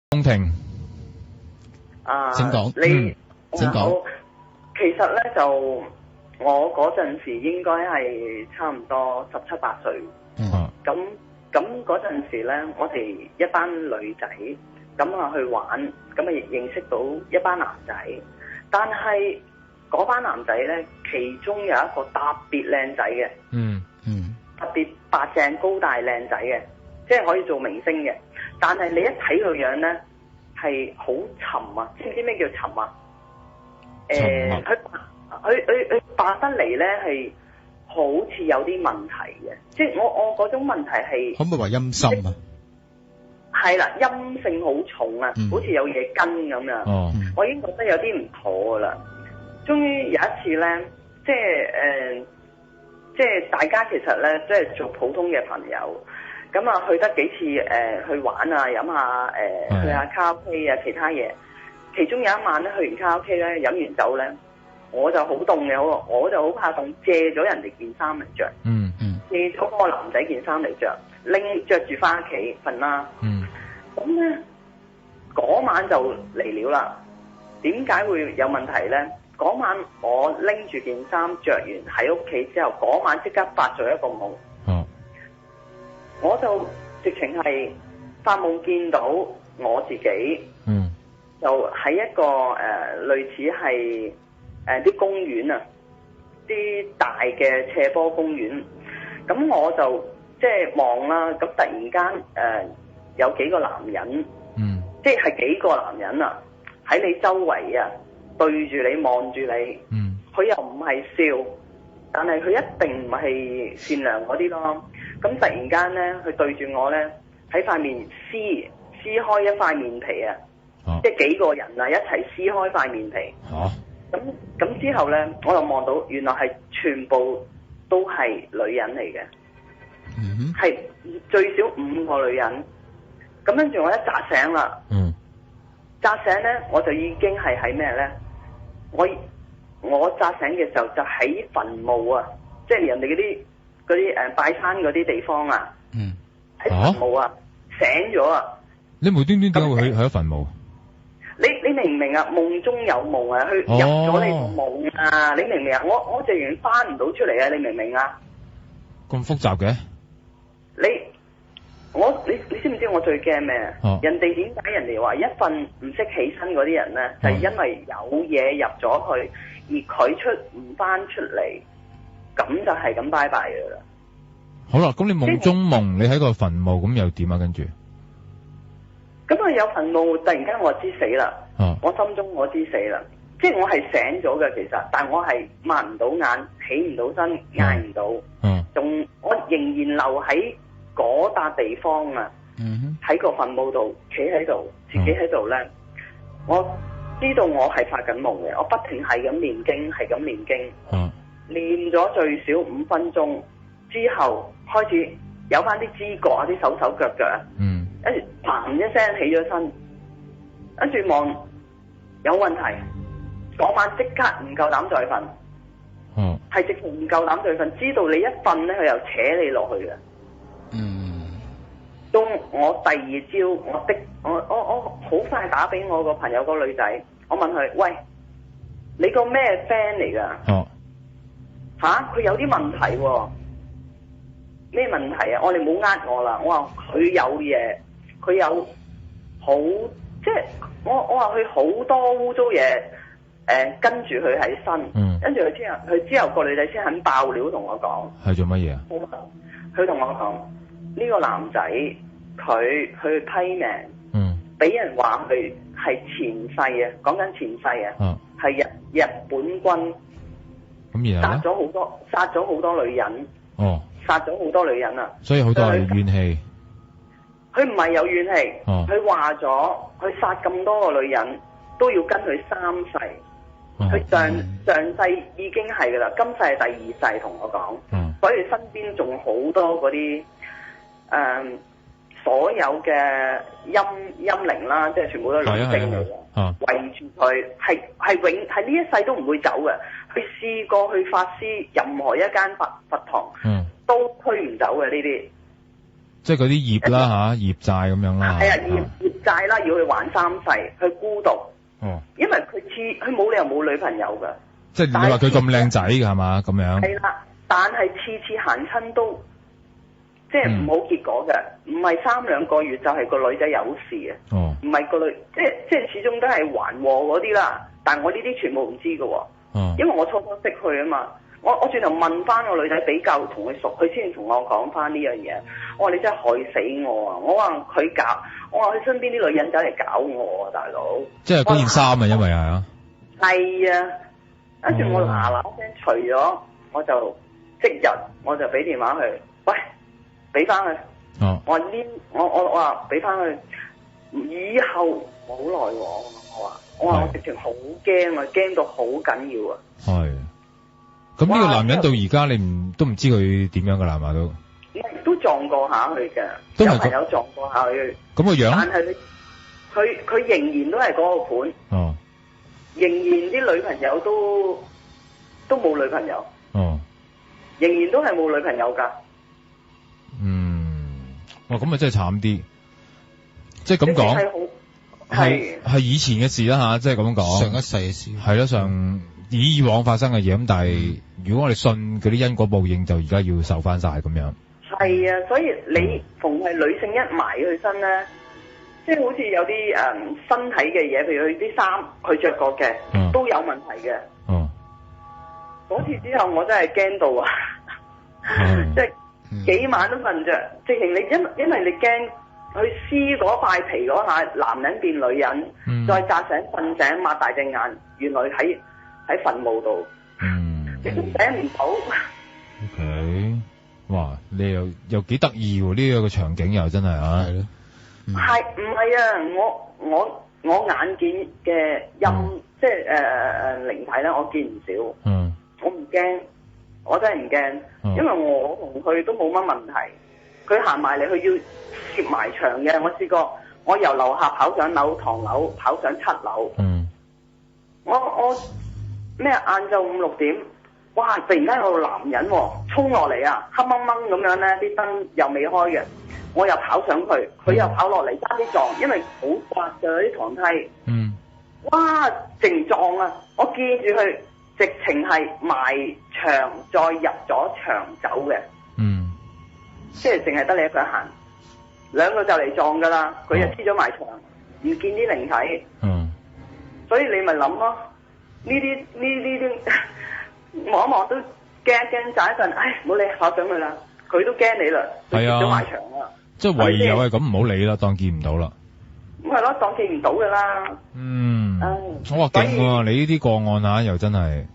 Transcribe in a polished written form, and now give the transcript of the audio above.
公平。請講。請講。其實咧就我嗰陣時應該係差唔多17、18歲。咁嗰陣時咧，我哋一班女仔咁去玩，咁認識到一班男仔。但係嗰班男仔咧，其中有一個特別靚仔嘅，特別白淨高大靚仔嘅，即係可以做明星嘅。但係你一睇佢樣咧，係好沉啊！知唔知咩叫沉啊？佢白得嚟咧係好似有啲問題嘅，即係我嗰種問題係可唔可以話陰森啊？係啦，陰性好重啊，好似有嘢跟咁樣。我已經覺得有啲唔妥噶啦。終於有一次咧，即係大家其實咧，即係做普通嘅朋友，咁啊去得幾次去玩啊，飲下去下卡拉 OK 啊，其他嘢。其中有一晚咧，去完卡拉 OK 咧，飲完酒咧，我就好凍嘅，我就好怕凍，借咗人哋件衫嚟着。借咗嗰個男仔件衫嚟着，着住翻屋企瞓啦。咁咧嗰晚就嚟了啦。點解會有問題咧？嗰晚我拎住件衫着完喺屋企之後，嗰晚即刻發咗一個夢。我就直情係發夢見到我自己，就喺一個類似係啲公園啊，啲大嘅斜坡公園。咁我就即係望啦，咁突然間有幾個男人，即係幾個男人啊喺你周圍啊，對住你望住你，佢又唔係笑，但係佢一定唔係善良嗰啲咯。咁突然間咧，佢對住我咧，喺塊面撕開一塊面皮啊！即係幾個人啊一齊撕開塊面皮。咁之後咧，我就望到原來係全部都係女人嚟嘅，係最少5個女人。咁跟住我一扎醒啦，扎醒咧我就已經係喺咩咧？我扎醒嘅時候就喺墳墓啊，即係人哋嗰啲拜山嗰啲地方啊，喺墳墓啊，醒咗啊！你無端端點解會去咗墳墓？你明唔明啊？夢中有夢啊，去入咗你個夢啊！你明唔明啊？我直情翻唔到出嚟啊！你明唔明啊？咁複雜嘅？你知唔知我最驚咩啊？人哋點解人哋話一瞓唔識起身嗰啲人咧，就係因為有嘢入咗去，而佢出唔翻出嚟，咁就係咁拜拜噶啦。好啦，咁你夢中夢，你喺個墳墓咁又點啊？跟住？咁啊有墳墓，突然間我知死啦，我心中我知死啦，即係我係醒咗嘅其實，但我係擘唔到眼，起唔到身，嗌唔到，我仍然留喺嗰笪地方啊，喺個墳墓度企喺度，自己喺度咧，我知道我係發緊夢嘅，我不停係咁念經，係咁念經，念咗最少5分鐘之後，開始有翻啲知覺啊，啲手腳啊。跟住嘭一聲起咗身，跟住望有問題，嗰晚即刻唔夠膽再瞓，係直情唔夠膽再瞓，知道你一瞓咧，佢又扯你落去嘅。到我第二朝，我好快打俾我個朋友個女仔，我問佢：喂，你個咩 friend 嚟㗎？佢有啲問題喎。咩問題啊？我哋冇呃我啦，我話佢有嘢。佢有好，即係我話佢好多污糟嘢，跟住佢喺身，跟住佢之後個女仔先肯爆料同我講。係做乜嘢啊？佢同我講呢個男仔佢去批命，俾人話佢係前世啊，講緊前世啊，係日本軍，咁然後殺咗好多女人，殺咗好多女人啊，所以好多係怨氣。佢唔係有怨氣，佢話咗佢殺咁多個女人都要跟佢3世，佢上世已經係噶啦，今世係第2世同我講，所以身邊仲好多嗰啲所有嘅陰靈啦，即係全部都係女性嚟嘅，圍住佢係呢一世都唔會走嘅，佢試過去法師任何一間佛堂，都驅唔走嘅呢啲。即係嗰啲業啦嚇，業債咁樣啦。係啊，業債債啦，要去還三世，去孤獨。哦。因為佢冇理由冇女朋友㗎。即係你話佢咁靚仔㗎係嘛？咁樣。係啦，但係次行親都即係唔好結果嘅，唔係3-2個月就係個女仔有事嘅。哦。唔係個女，即係始終都係還禍嗰啲啦。但係我呢啲全部唔知㗎喎。哦。因為我初識佢啊嘛。我轉頭問翻個女仔比較同佢熟，佢先同我講翻呢樣嘢。我話你真係害死我啊！我話佢身邊啲女人走嚟搞我啊，大佬。即係嗰件衫啊，因為係啊。係啊，跟住我嗱嗱聲除咗，我就即日我就俾電話佢，喂，俾翻佢。哦。我話俾翻佢，以後好來往。我話我直情好驚啊，驚到好緊要啊。係。咁呢個男人到而家你都唔知佢點樣噶啦嘛都？都撞過下佢嘅，有朋友撞過下佢。咁個樣？但係佢仍然都係嗰個款。哦。仍然啲女朋友都冇女朋友。哦。仍然都係冇女朋友噶。哇，咁啊真係慘啲。即係咁講。係以前嘅事啦吓，即係咁講。上一世嘅事。係咯，以往發生嘅嘢，咁但係如果我哋信嗰啲因果報應，就而家要受翻晒咁樣。係啊，所以你逢係女性一埋佢身咧，即係好似有啲身體嘅嘢，譬如佢啲衫佢着過嘅，都有問題嘅。哦。嗰次之後我真係驚到啊！即係幾晚都瞓着，直情你因為你驚佢撕嗰塊皮嗰下，男人變女人，再扎醒瞓醒擘大隻眼，原來喺墳墓度，你都醒唔到。OK， 哇！你又幾得意喎？呢個場景又真係啊，係咯，係唔係啊？我眼見嘅即係靈體咧，我見唔少。我唔驚，我真係唔驚，因為我同佢都冇乜問題。佢行埋嚟，佢要攝埋牆嘅。我試過，我由樓下跑上樓，唐樓跑上7樓。我咩？晏晝5、6點，哇！突然間有個男人衝落嚟啊，黑掹掹咁樣咧，啲燈又未開嘅，我又跑上去，佢又跑落嚟，爭啲撞，因為好滑嘅啲堂梯。哇！勁撞啊！我見住佢直情係埋牆再入咗牆走嘅。即係淨係得你一個人行，兩個就嚟撞噶啦，佢又黐咗埋牆，唔見啲靈體。所以你咪諗咯。呢啲望一望都驚一驚，扎一陣，唉，唔好理，跑上去啦。佢都驚你啦，佢跌咗埋牆啦。即係唯有係咁，唔好理啦，當見唔到啦。咁係咯，當見唔到噶啦。我話勁喎，你呢啲個案又真係。